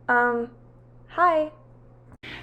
Hi.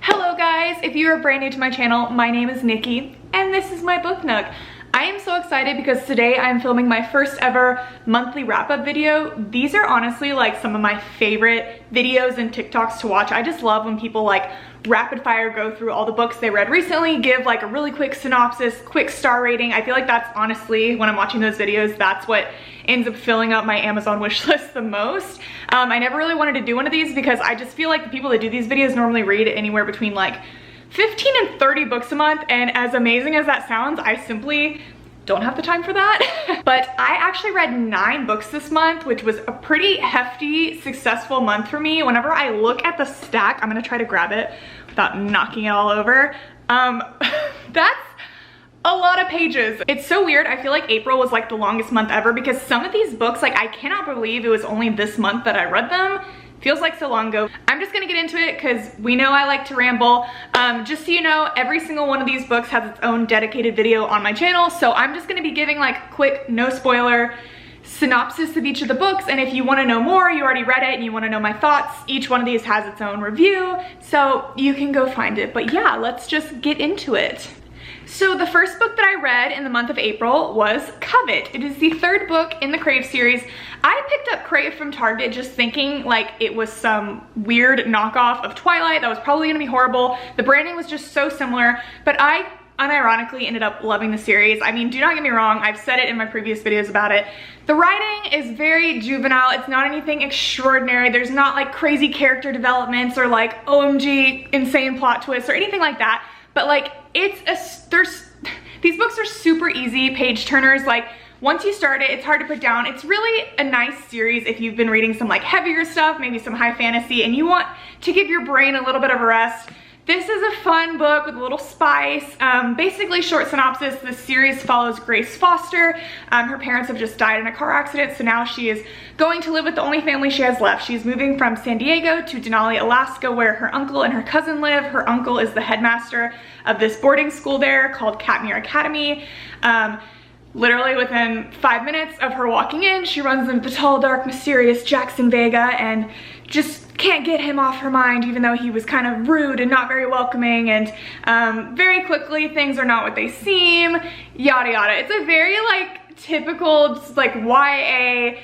Hello guys, if you are brand new to my channel, my name is Nikki and this is my book nook. I am so excited because today I'm filming my first ever monthly wrap-up video. These are honestly like some of my favorite videos and TikToks to watch. I just love when people like rapid fire go through all the books they read recently, give like a really quick synopsis, quick star rating. I feel like that's honestly, when I'm watching those videos, that's what ends up filling up my Amazon wish list the most. I never really wanted to do one of these because I just feel like the people that do these videos normally read anywhere between like 15 and 30 books a month, and as amazing as that sounds, I simply don't have the time for that. But I actually read 9 books this month, which was a pretty hefty, successful month for me. Whenever I look at the stack, I'm gonna try to grab it without knocking it all over. That's a lot of pages. It's so weird. I feel like April was like the longest month ever because some of these books, like I cannot believe it was only this month that I read them. Feels like so long ago. I'm just gonna get into it because we know I like to ramble. Just so you know, every single one of these books has its own dedicated video on my channel, so I'm just gonna be giving like quick, no spoiler synopsis of each of the books, and if you want to know more, you already read it and you want to know my thoughts, each one of these has its own review, so you can go find it. But yeah, let's just get into it. So the first book that I read in the month of April was Covet. It is the 3rd book in the Crave series. I picked up Crave from Target just thinking like it was some weird knockoff of Twilight that was probably gonna be horrible. The branding was just so similar, but I unironically ended up loving the series. I mean, do not get me wrong, I've said it in my previous videos about it. The writing is very juvenile. It's not anything extraordinary. There's not like crazy character developments or like OMG insane plot twists or anything like that. But like these books are super easy page turners. Like once you start it, it's hard to put down. It's really a nice series if you've been reading some like heavier stuff, maybe some high fantasy, and you want to give your brain a little bit of a rest. This is a fun book with a little spice. Basically, short synopsis, this series follows Grace Foster. Her parents have just died in a car accident, so now she is going to live with the only family she has left. She's moving from San Diego to Denali, Alaska, where her uncle and her cousin live. Her uncle is the headmaster of this boarding school there called Katmere Academy. Literally within 5 minutes of her walking in, she runs into the tall, dark, mysterious Jackson Vega and just can't get him off her mind, even though he was kind of rude and not very welcoming, and very quickly things are not what they seem, yada yada. It's a very like typical just like YA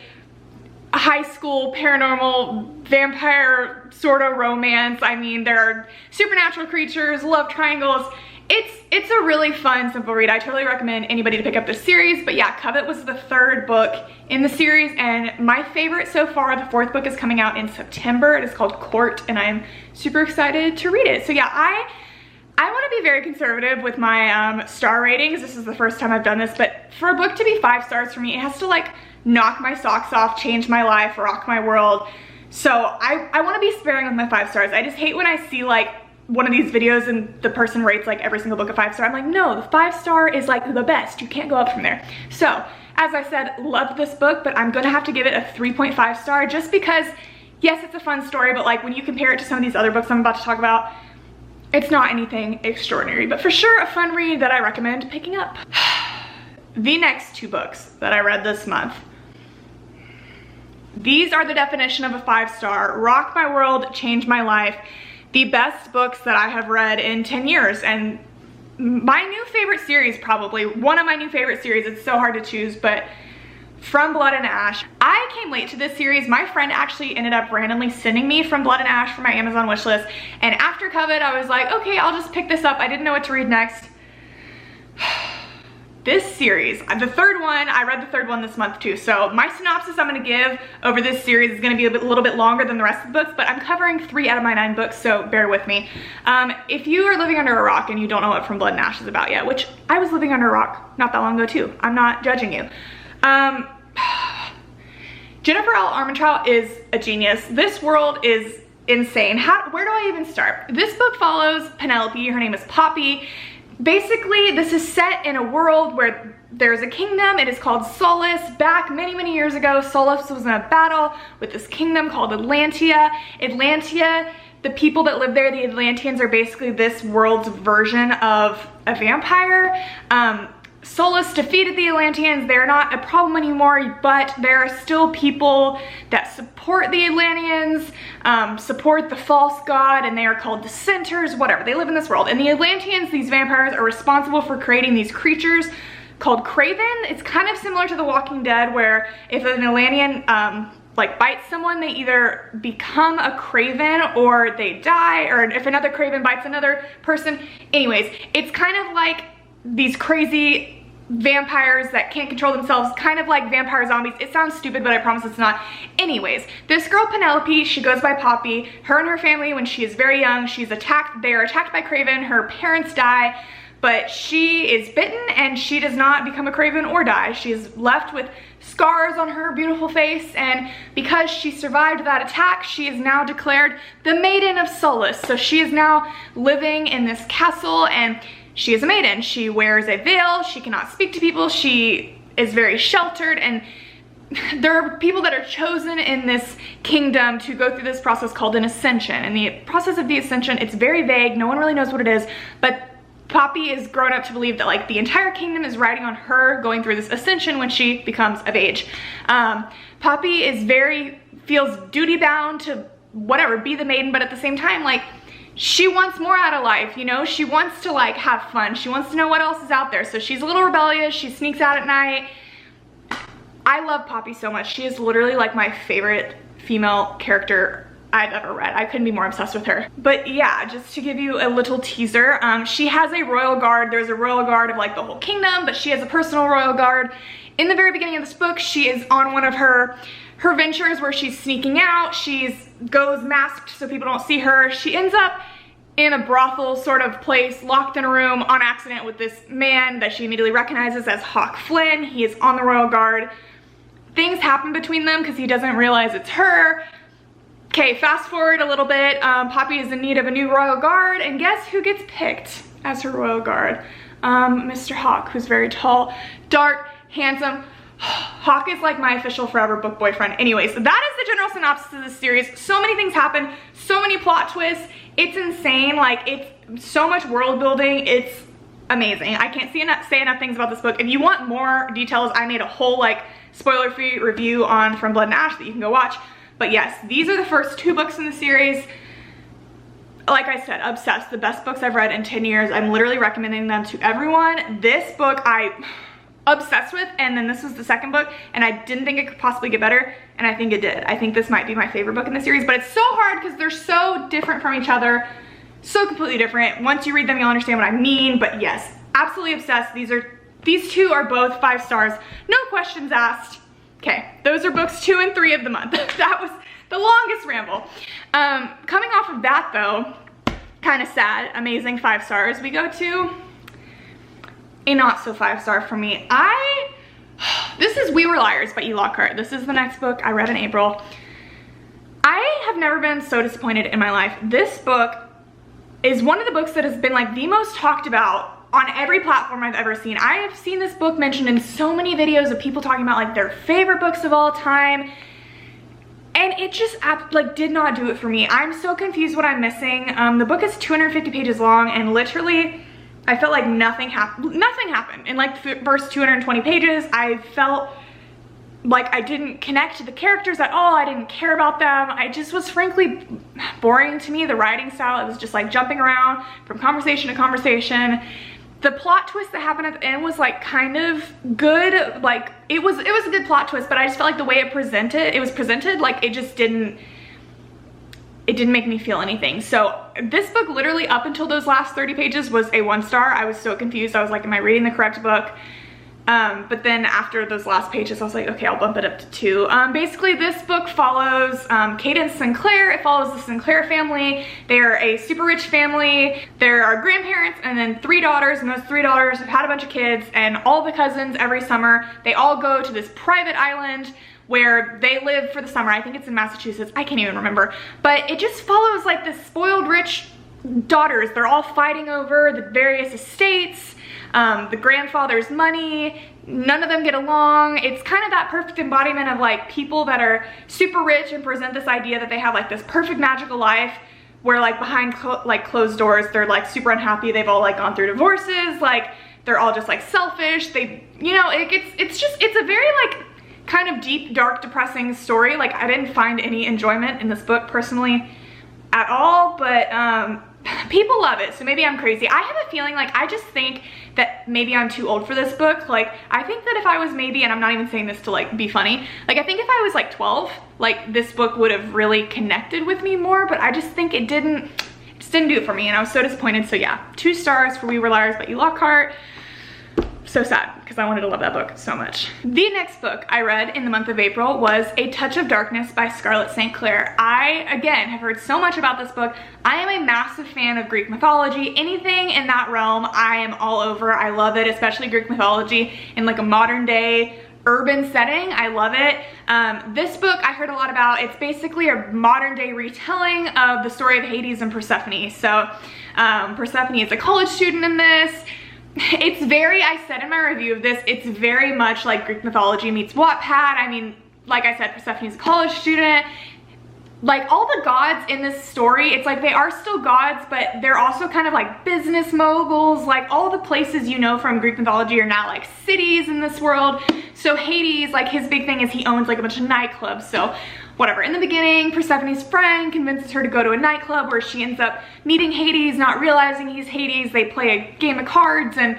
high school paranormal vampire sort of romance. I mean, there are supernatural creatures, love triangles. It's a really fun, simple read. I totally recommend anybody to pick up this series. But yeah, Covet was the 3rd book in the series and my favorite so far. The 4th book is coming out in September. It is called Court and I'm super excited to read it. So yeah, I want to be very conservative with my star ratings. This is the first time I've done this, but for a book to be 5 stars for me, it has to like knock my socks off, change my life, rock my world. So I want to be sparing with my 5 stars. I just hate when I see like one of these videos and the person rates like every single book a 5 star. I'm like, no, the 5 star is like the best. You can't go up from there. So as I said, loved this book, but I'm gonna have to give it a 3.5 star just because, yes, it's a fun story, but like when you compare it to some of these other books I'm about to talk about, it's not anything extraordinary, but for sure a fun read that I recommend picking up. The next 2 books that I read this month, these are the definition of a 5 star. Rock my world, change my life. The best books that I have read in 10 years and my new favorite series, probably one of my new favorite series. It's so hard to choose, but From Blood and Ash. I came late to this series. My friend actually ended up randomly sending me From Blood and Ash for my Amazon wishlist, and after Covet I was like, okay, I'll just pick this up. I didn't know what to read next. This series, the 3rd one, I read the 3rd one this month too, so my synopsis I'm gonna give over this series is gonna be a little bit longer than the rest of the books, but I'm covering 3 out of my 9 books, so bear with me. If you are living under a rock and you don't know what From Blood and Ash is about yet, which I was living under a rock not that long ago too, I'm not judging you. Jennifer L. Armentrout is a genius. This world is insane. Where do I even start? This book follows Penelope, her name is Poppy. Basically, this is set in a world where there's a kingdom. It is called Solace. Back many, many years ago, Solace was in a battle with this kingdom called Atlantia. Atlantia, the people that live there, the Atlanteans, are basically this world's version of a vampire. Solus defeated the Atlanteans. They're not a problem anymore, but there are still people that support the Atlanteans, support the false god, and they are called dissenters, whatever. They live in this world. And the Atlanteans, these vampires, are responsible for creating these creatures called Craven. It's kind of similar to The Walking Dead, where if an Atlantean like bites someone, they either become a Craven or they die, or if another Craven bites another person. Anyways, it's kind of like these crazy vampires that can't control themselves, kind of like vampire zombies. It sounds stupid, but I promise it's not. Anyways, this girl Penelope, she goes by Poppy. Her and her family, when she is very young, they are attacked by Craven. Her parents die, but she is bitten and she does not become a Craven or die. She is left with scars on her beautiful face, and because she survived that attack, she is now declared the Maiden of Solus. So she is now living in this castle, and she is a maiden. She wears a veil, she cannot speak to people, she is very sheltered, and there are people that are chosen in this kingdom to go through this process called an ascension. And the process of the ascension, it's very vague, no one really knows what it is, but Poppy is grown up to believe that like the entire kingdom is riding on her going through this ascension when she becomes of age. Poppy feels duty bound to whatever, be the maiden, but at the same time, like, she wants more out of life, you know? She wants to like have fun. She wants to know what else is out there. So she's a little rebellious. She sneaks out at night. I love Poppy so much. She is literally like my favorite female character I've ever read. I couldn't be more obsessed with her. But yeah, just to give you a little teaser, she has a royal guard. There's a royal guard of like the whole kingdom, but she has a personal royal guard. In the very beginning of this book, she is on one of her ventures where she's sneaking out. Goes masked so people don't see her. She ends up in a brothel sort of place, locked in a room on accident with this man that she immediately recognizes as Hawk Flynn. He is on the royal guard. Things happen between them because he doesn't realize it's her. Okay, fast forward a little bit. Poppy is in need of a new royal guard, and guess who gets picked as her royal guard? Mr. Hawk, who's very tall, dark, handsome. Hawk is like my official forever book boyfriend. Anyways, that is the general synopsis of this series. So many things happen, so many plot twists. It's insane. Like, it's so much world building. It's amazing. I can't say enough things about this book. If you want more details, I made a whole like spoiler-free review on From Blood and Ash that you can go watch. But yes, these are the first 2 books in the series. Like I said, obsessed. The best books I've read in 10 years. I'm literally recommending them to everyone. This book obsessed with, and then this was the second book, and I didn't think it could possibly get better, and I think it did. I think this might be my favorite book in the series, but it's so hard because they're so different from each other, so completely different. Once you read them, you'll understand what I mean. But yes, absolutely obsessed. These 2 are both 5 stars, no questions asked. Okay, those are books 2 and 3 of the month. That was the longest ramble. Coming off of that though, kind of sad, amazing 5 stars, we go to a not so 5-star for me. This is We Were Liars by E. Lockhart. This is the next book I read in April. I have never been so disappointed in my life. This book is one of the books that has been like the most talked about on every platform I've ever seen. I have seen this book mentioned in so many videos of people talking about like their favorite books of all time, and it just like did not do it for me. I'm so confused what I'm missing. The book is 250 pages long, and literally I felt like nothing happened in like the first 220 pages. I felt like I didn't connect to the characters at all. I didn't care about them. I just was frankly boring to me. The writing style, it was just like jumping around from conversation to conversation. The plot twist that happened at the end was like kind of good. Like it was a good plot twist, but I just felt like the way it was presented, like it didn't make me feel anything. So this book literally up until those last 30 pages was a 1-star. I was so confused. I was like, am I reading the correct book? But then after those last pages, I was like, okay, I'll bump it up to 2. Basically, this book follows Kate and Sinclair. It follows the Sinclair family. They're a super rich family. There are grandparents and then 3 daughters, and those 3 daughters have had a bunch of kids, and all the cousins every summer, they all go to this private island where they live for the summer. I think it's in Massachusetts. I can't even remember. But it just follows like the spoiled rich daughters. They're all fighting over the various estates, the grandfather's money. None of them get along. It's kind of that perfect embodiment of like people that are super rich and present this idea that they have like this perfect magical life, where like behind closed doors they're like super unhappy. They've all like gone through divorces. Like they're all just like selfish. They, you know, it's a very like kind of deep, dark, depressing story. Like I didn't find any enjoyment in this book personally at all, but people love it, so maybe I'm crazy. I have a feeling, like, I just think that maybe I'm too old for this book. Like, I think that if I was maybe, and I'm not even saying this to like be funny, like I think if I was like 12, like this book would have really connected with me more, but I just think it just didn't do it for me, and I was so disappointed. So yeah, 2 stars for We Were Liars by E. Lockhart. So sad, because I wanted to love that book so much. The next book I read in the month of April was A Touch of Darkness by Scarlett St. Clair. I, again, have heard so much about this book. I am a massive fan of Greek mythology. Anything in that realm, I am all over. I love it, especially Greek mythology in like a modern day urban setting. I love it. This book I heard a lot about. It's basically a modern day retelling of the story of Hades and Persephone. So Persephone is a college student in this. It's very, I said in my review of this, it's very much like Greek mythology meets Wattpad. I mean, like I said, Persephone's a college student. Like all the gods in this story, it's like they are still gods, but they're also kind of like business moguls. Like all the places you know from Greek mythology are now like cities in this world. So Hades, like his big thing is he owns like a bunch of nightclubs. So whatever, in the beginning, Persephone's friend convinces her to go to a nightclub where she ends up meeting Hades, not realizing he's Hades. They play a game of cards and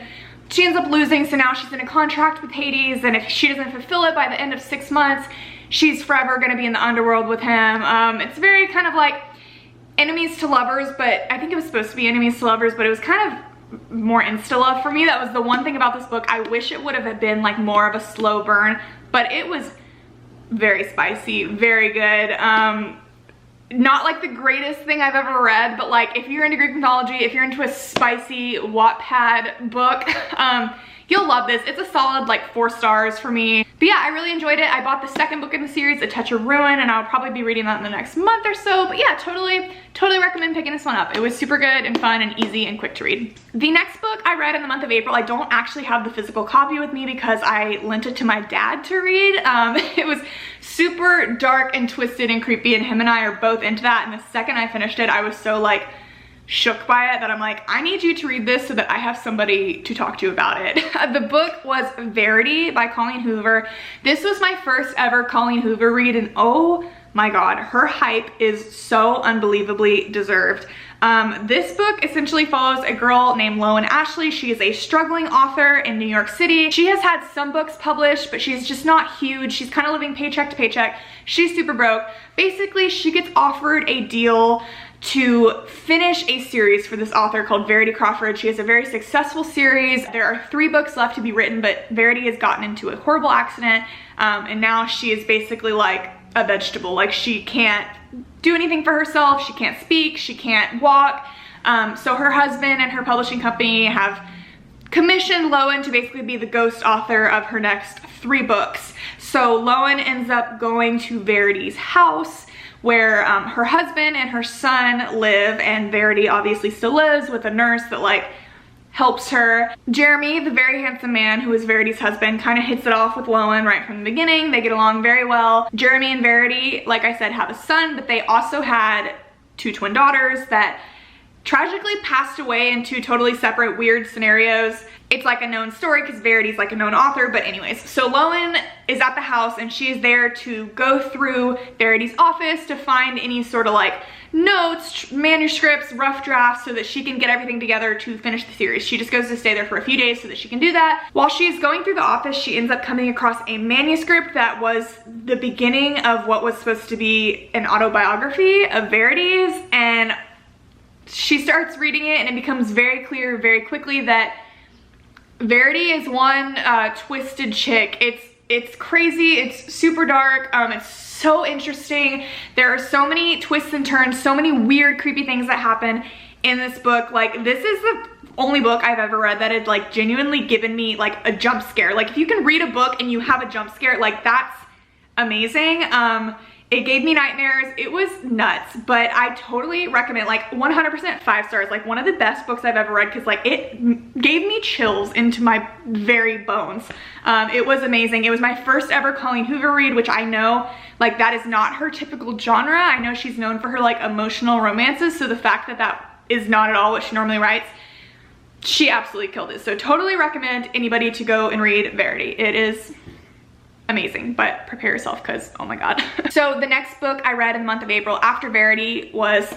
she ends up losing, so now she's in a contract with Hades, and if she doesn't fulfill it by the end of 6 months, she's forever gonna be in the underworld with him. It's very kind of like enemies to lovers, but I think it was supposed to be enemies to lovers, but it was kind of more insta-love for me. That was the one thing about this book. I wish it would have been like more of a slow burn, but it was very spicy, very good. Not like the greatest thing I've ever read, but like if you're into Greek mythology, if you're into a spicy Wattpad book, you'll love this. It's a solid like 4 stars for me. But yeah, I really enjoyed it. I bought the second book in the series, A Touch of Ruin, and I'll probably be reading that in the next month or so. But yeah, totally recommend picking this one up. It was super good and fun and easy and quick to read. The next book I read in the month of April, I don't actually have the physical copy with me because I lent it to my dad to read. It was super dark and twisted and creepy, and him and I are both into that. And the second I finished it, I was so like shook by it that I'm like, I need you to read this so that I have somebody to talk to about it. The book was Verity by Colleen Hoover. This was my first ever Colleen Hoover read, and oh my god, her hype is so unbelievably deserved. This book essentially follows a girl named Loan Ashley. She is a struggling author in New York City. She has had some books published, but she's just not huge. She's kind of living paycheck to paycheck. She's super broke. Basically, she gets offered a deal to finish a series for this author called Verity Crawford. She has a very successful series. There are 3 books left to be written, but Verity has gotten into a horrible accident, and now she is basically like a vegetable. Like she can't do anything for herself, she can't speak, she can't walk. So her husband and her publishing company have commissioned Loan to basically be the ghost author of her next 3 books. So Loan ends up going to Verity's house where her husband and her son live, and Verity obviously still lives with a nurse that like helps her. Jeremy, the very handsome man who is Verity's husband, kind of hits it off with Loan right from the beginning. They get along very well. Jeremy and Verity, like I said, have a son, but they also had 2 twin daughters that tragically passed away in 2 totally separate weird scenarios. It's like a known story because Verity's like a known author, but anyways. So Loan is at the house and she is there to go through Verity's office to find any sort of like notes, manuscripts, rough drafts, so that she can get everything together to finish the series. She just goes to stay there for a few days so that she can do that. While she's going through the office, she ends up coming across a manuscript that was the beginning of what was supposed to be an autobiography of Verity's, and she starts reading it, and it becomes very clear very quickly that Verity is one twisted chick. It's crazy, it's super dark, it's so interesting. There are so many twists and turns, so many weird, creepy things that happen in this book. Like, this is the only book I've ever read that had like genuinely given me like a jump scare. Like, if you can read a book and you have a jump scare, like that's amazing. It gave me nightmares. It was nuts, but I totally recommend, like 100% 5 stars, like one of the best books I've ever read, because like it gave me chills into my very bones. It was amazing. It was my first ever Colleen Hoover read, which I know like that is not her typical genre. I know she's known for her like emotional romances, so the fact that that is not at all what she normally writes she absolutely killed it. So totally recommend anybody to go and read Verity. It is amazing, but prepare yourself because oh my god. So the next book I read in the month of April after Verity was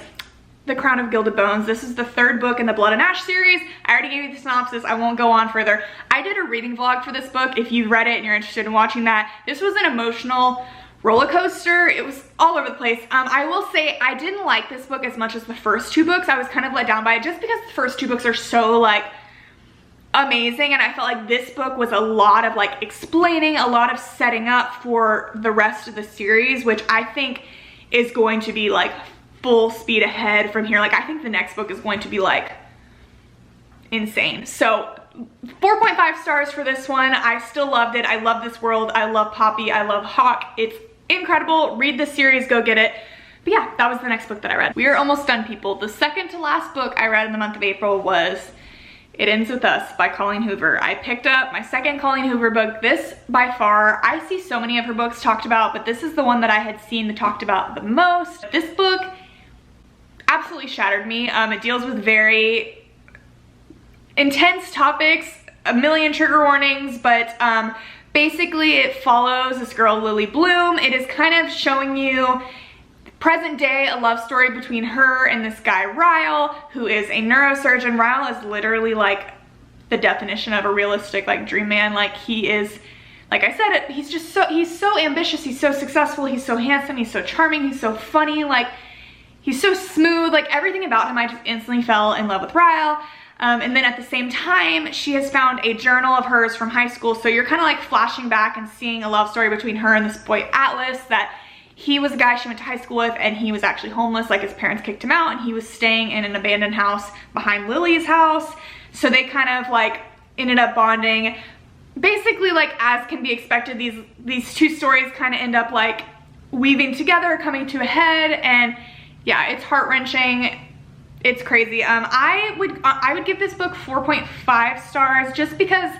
The Crown of Gilded Bones. This is the third book in the Blood and Ash series. I already gave you the synopsis. I won't go on further. I did a reading vlog for this book. If you read it and you're interested in watching that, this was an emotional roller coaster. It was all over the place. I will say I didn't like this book as much as the first two books. I was kind of let down by it just because the first two books are so like amazing, and I felt like this book was a lot of like explaining, a lot of setting up for the rest of the series, which I think is going to be like full speed ahead from here. Like I think the next book is going to be like insane. So 4.5 stars for this one. I still loved it. I love this world. I love Poppy. I love Hawk. It's incredible. Read this series, go get it. But yeah, that was the next book that I read. We are almost done, people. The second to last book I read in the month of April was It Ends With Us by Colleen Hoover. I picked up my second Colleen Hoover book. This by far, I see so many of her books talked about, but this is the one that I had seen talked about the most. This book absolutely shattered me. It deals with very intense topics, a million trigger warnings, but basically it follows this girl Lily Bloom. It is kind of showing you present day, a love story between her and this guy Ryle, who is a neurosurgeon. Ryle is literally like the definition of a realistic like dream man. Like he is, like I said, he's so ambitious, he's so successful, he's so handsome, he's so charming, he's so funny, like he's so smooth, like everything about him. I just instantly fell in love with Ryle. And then at the same time, she has found a journal of hers from high school. So you're kind of like flashing back and seeing a love story between her and this boy Atlas, that he was a guy she went to high school with, and he was actually homeless. Like his parents kicked him out and he was staying in an abandoned house behind Lily's house. So they kind of like ended up bonding. Basically, like as can be expected, these two stories kind of end up like weaving together, coming to a head, and yeah, it's heart-wrenching. It's crazy. I would give this book 4.5 stars just because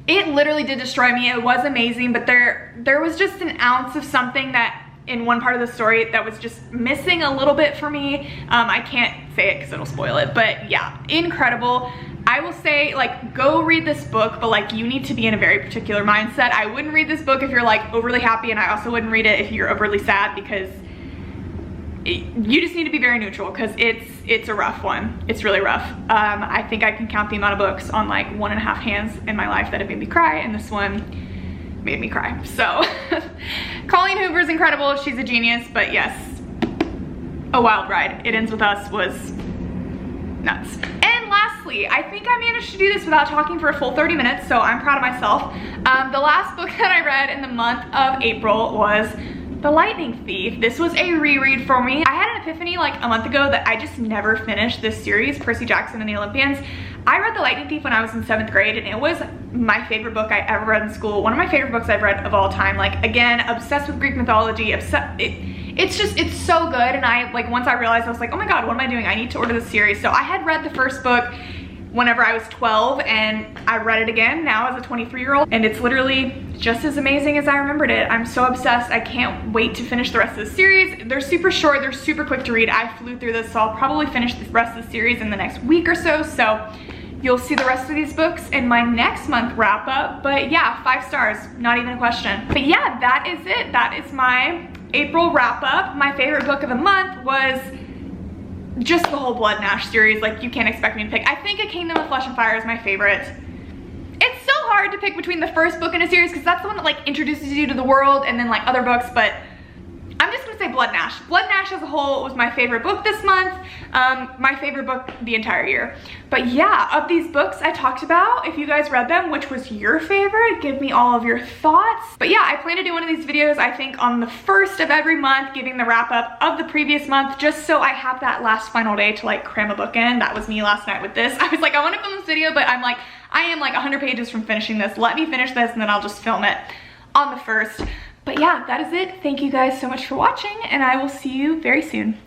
it literally did destroy me. It was amazing, but there was just an ounce of something that in one part of the story that was just missing a little bit for me. I can't say it because it'll spoil it, but yeah, incredible. I will say, like, go read this book, but like you need to be in a very particular mindset. I wouldn't read this book if you're like overly happy, and I also wouldn't read it if you're overly sad, because you just need to be very neutral, because it's a rough one. It's really rough. I think I can count the amount of books on like 1.5 hands in my life that have made me cry, and this one made me cry. So Colleen Hoover's incredible. She's a genius, but yes, a wild ride. It Ends With Us was nuts. And lastly, I think I managed to do this without talking for a full 30 minutes, so I'm proud of myself. The last book that I read in the month of April was The Lightning Thief. This was a reread for me. I had an epiphany like a month ago that I just never finished this series, Percy Jackson and the Olympians. I read The Lightning Thief when I was in 7th grade, and it was my favorite book I ever read in school. One of my favorite books I've read of all time. Like, again, obsessed with Greek mythology, it's so good. And I, like, once I realized, I was like, oh my god, what am I doing? I need to order this series. So I had read the first book whenever I was 12, and I read it again now as a 23-year-old, and it's literally just as amazing as I remembered it. I'm so obsessed. I can't wait to finish the rest of the series. They're super short, they're super quick to read. I flew through this, so I'll probably finish the rest of the series in the next week or so. So you'll see the rest of these books in my next month wrap up. But yeah, 5 stars, not even a question. But yeah, that is it. That is my April wrap up. My favorite book of the month was just the whole Blood and Ash series. Like, you can't expect me to pick. I think A Kingdom of Flesh and Fire is my favorite. It's so hard to pick between the first book in a series, because that's the one that like introduces you to the world, and then like other books, but I'm just gonna say Blood and Ash. Blood and Ash as a whole was my favorite book this month. My favorite book the entire year. But yeah, of these books I talked about, if you guys read them, which was your favorite? Give me all of your thoughts. But yeah, I plan to do one of these videos, I think, on the 1st of every month, giving the wrap up of the previous month, just so I have that last final day to like cram a book in. That was me last night with this. I was like, I want to film this video, but I'm like, I am like 100 pages from finishing this. Let me finish this and then I'll just film it on the 1st. But yeah, that is it. Thank you guys so much for watching, and I will see you very soon.